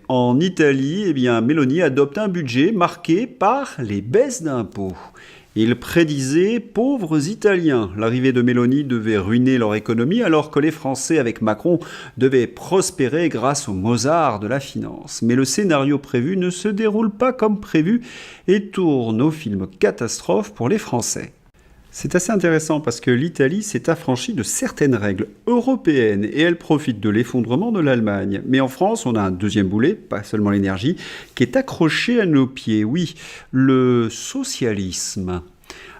En Italie, eh bien, Meloni adopte un budget marqué par les baisses d'impôts. Il prédisait pauvres Italiens. L'arrivée de Meloni devait ruiner leur économie alors que les Français avec Macron devaient prospérer grâce au Mozart de la finance. Mais le scénario prévu ne se déroule pas comme prévu et tourne au film catastrophe pour les Français. C'est assez intéressant parce que l'Italie s'est affranchie de certaines règles européennes et elle profite de l'effondrement de l'Allemagne. Mais en France, on a un deuxième boulet, pas seulement l'énergie, qui est accroché à nos pieds. Oui, le socialisme.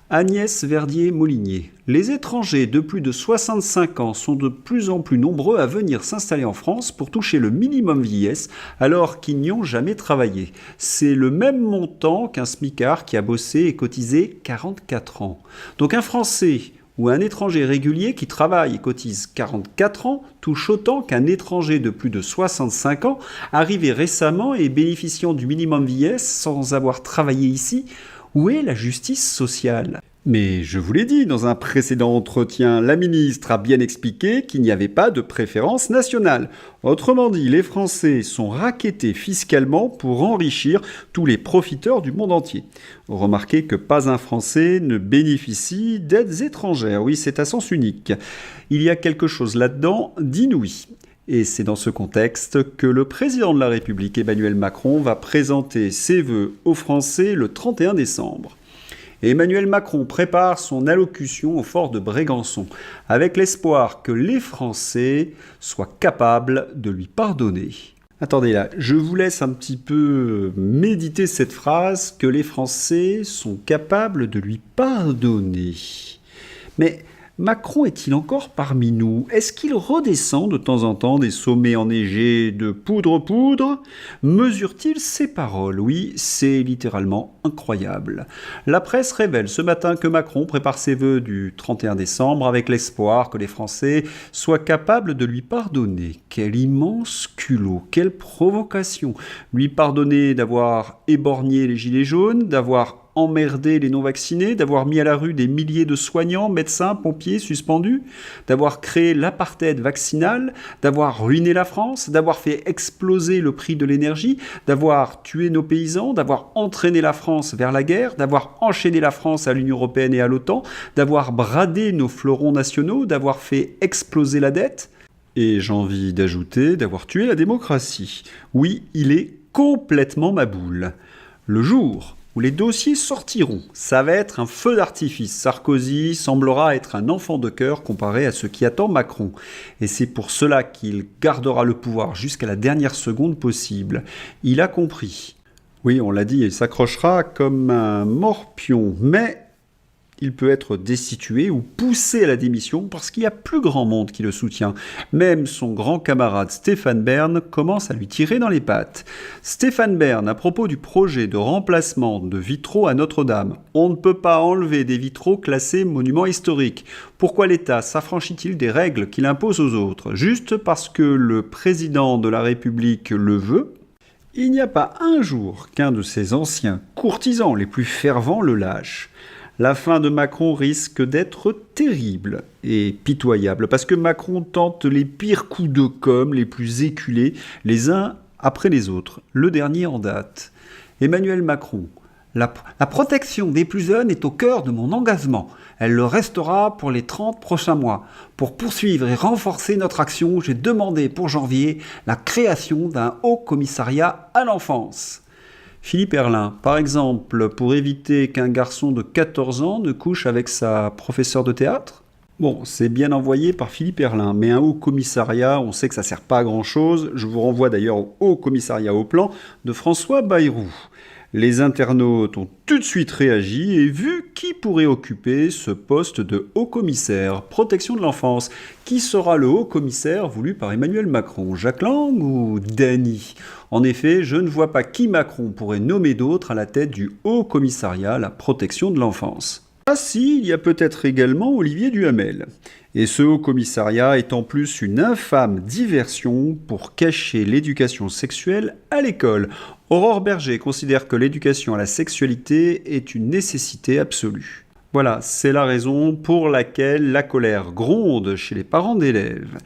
Agnès Verdier-Molinier. Les étrangers de plus de 65 ans sont de plus en plus nombreux à venir s'installer en France pour toucher le minimum vieillesse alors qu'ils n'y ont jamais travaillé. C'est le même montant qu'un smicard qui a bossé et cotisé 44 ans. Donc un Français ou un étranger régulier qui travaille et cotise 44 ans touche autant qu'un étranger de plus de 65 ans arrivé récemment et bénéficiant du minimum vieillesse sans avoir travaillé ici. Où est la justice sociale ? Mais je vous l'ai dit dans un précédent entretien, la ministre a bien expliqué qu'il n'y avait pas de préférence nationale. Autrement dit, les Français sont rackettés fiscalement pour enrichir tous les profiteurs du monde entier. Remarquez que pas un Français ne bénéficie d'aides étrangères. Oui, c'est à sens unique. Il y a quelque chose là-dedans d'inouï. Et c'est dans ce contexte que le président de la République, Emmanuel Macron, va présenter ses vœux aux Français le 31 décembre. Et Emmanuel Macron prépare son allocution au fort de Brégançon, avec l'espoir que les Français soient capables de lui pardonner. Attendez là, je vous laisse un petit peu méditer cette phrase, que les Français sont capables de lui pardonner. Mais Macron est-il encore parmi nous? Est-ce qu'il redescend de temps en temps des sommets enneigés de poudre? Mesure-t-il ses paroles? Oui, c'est littéralement incroyable. La presse révèle ce matin que Macron prépare ses vœux du 31 décembre avec l'espoir que les Français soient capables de lui pardonner. Quel immense culot, quelle provocation! Lui pardonner d'avoir éborgné les gilets jaunes, d'avoir emmerdé les non-vaccinés, d'avoir mis à la rue des milliers de soignants, médecins, pompiers suspendus, d'avoir créé l'apartheid vaccinal, d'avoir ruiné la France, d'avoir fait exploser le prix de l'énergie, d'avoir tué nos paysans, d'avoir entraîné la France vers la guerre, d'avoir enchaîné la France à l'Union européenne et à l'OTAN, d'avoir bradé nos fleurons nationaux, d'avoir fait exploser la dette, et j'ai envie d'ajouter d'avoir tué la démocratie. Oui, il est complètement ma boule. Le jour où les dossiers sortiront, ça va être un feu d'artifice. Sarkozy semblera être un enfant de cœur comparé à ce qui attend Macron. Et c'est pour cela qu'il gardera le pouvoir jusqu'à la dernière seconde possible. Il a compris. Oui, on l'a dit, il s'accrochera comme un morpion, mais il peut être destitué ou poussé à la démission parce qu'il y a plus grand monde qui le soutient. Même son grand camarade Stéphane Bern commence à lui tirer dans les pattes. Stéphane Bern, à propos du projet de remplacement de vitraux à Notre-Dame. On ne peut pas enlever des vitraux classés monuments historiques. Pourquoi l'État s'affranchit-il des règles qu'il impose aux autres? Juste parce que le président de la République le veut? Il n'y a pas un jour qu'un de ses anciens courtisans les plus fervents le lâche. La fin de Macron risque d'être terrible et pitoyable parce que Macron tente les pires coups de com', les plus éculés, les uns après les autres. Le dernier en date. Emmanuel Macron. La protection des plus jeunes est au cœur de mon engagement. Elle le restera pour les 30 prochains mois. Pour poursuivre et renforcer notre action, j'ai demandé pour janvier la création d'un haut commissariat à l'enfance. Philippe Herrlin, par exemple, pour éviter qu'un garçon de 14 ans ne couche avec sa professeure de théâtre? Bon, c'est bien envoyé par Philippe Herrlin, mais un haut commissariat, on sait que ça sert pas à grand-chose. Je vous renvoie d'ailleurs au haut commissariat au plan de François Bayrou. Les internautes ont tout de suite réagi et vu qui pourrait occuper ce poste de haut-commissaire protection de l'enfance. Qui sera le haut-commissaire voulu par Emmanuel Macron? Jacques Lang ou Dany? En effet, je ne vois pas qui Macron pourrait nommer d'autre à la tête du haut-commissariat à la protection de l'enfance. Ah si, il y a peut-être également Olivier Duhamel. Et ce haut-commissariat est en plus une infâme diversion pour cacher l'éducation sexuelle à l'école. Aurore Berger considère que l'éducation à la sexualité est une nécessité absolue. Voilà, c'est la raison pour laquelle la colère gronde chez les parents d'élèves.